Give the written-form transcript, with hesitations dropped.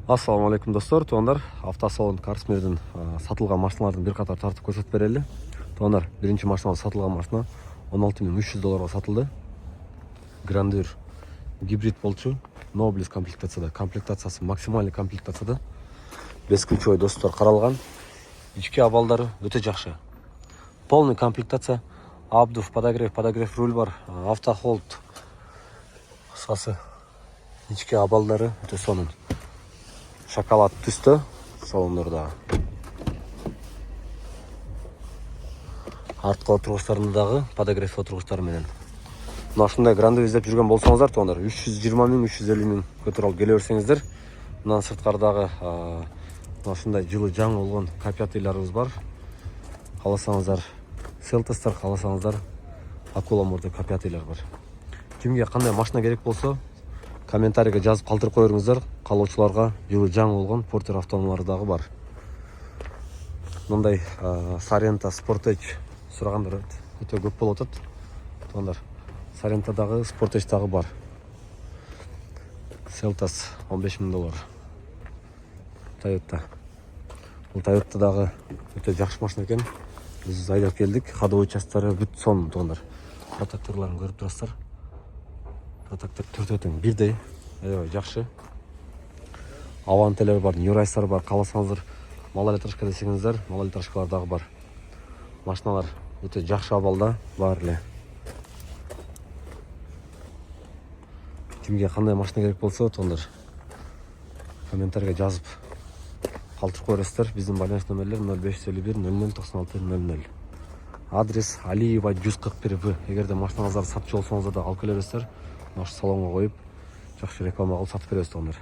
Ассаламу алейкум достор, туғандар. Автосалон Карсмерден сатылған машиналардың бір қатар тартып көрсетіп берелі. Туғандар, бірінші машиналар сатылған машина $16.300 сатылды. Грандир гибрид болчу, Nobles комплектацияда. Комплектациясы максимальный комплектацияда. 5 ключевой достар қаралған. Ички абалдары өте жақсы. Полный комплектация. Абдув, подогрев руль бар, автохолд. Қысқасы ички абалдары өте сонын. Шоколад түсті салондарда. Артқы отырғыштарындағы подогрев отырғыштары менен. Мынашындай гранды іздеп жүрген болсаңыздар, туғандар 320.000-350 мың көтер алып келе берсеңіздер. Мынан сыртқардағы мынашындай жылы жаң болған К5-ларыбыз бар. Қаласаңыздар Селтостар, қаласаңыздар Акула морды К5-лар бар. Кімге қандай машина керек болса, комментарийге жазып қалдырып қойыңыздар. Қалаушыларға жылы жаң болған Портер автомобильдері бар. Мындай Сарента Sportage сұрағандар өте көп болып отыр. Туғандар, Сарентадағы Sportage'тағы бар. Селтос $15.000. Toyota. Бұл Toyota'дағы өте жақсы машина екен. Біз айдап келдік. Ходовой частары бүт сон, туғандар. Протекторларын көріп тұрасыздар. Протектор төртеудің бірдей. Жақсы. Авантелер бар, Ньюрайстар бар. Қаласаңыздар, малолитражка десеңіздер, малолитражкалардағы бар. Машиналар өте жақсы абалда бар ле. Кімге қандай машина керек болса, туғандар комментарийге жазып қалдырып қойыңыздар. Біздің байланыс нөмірлер 0551 0096 00. Адрес Алиева 141В. Егерде машинаңыздар сатып болсаңыздар да алып келе беріңіздер. Наш салонға қойып, жақсы реклама қылып сатып бересіз, туғандар.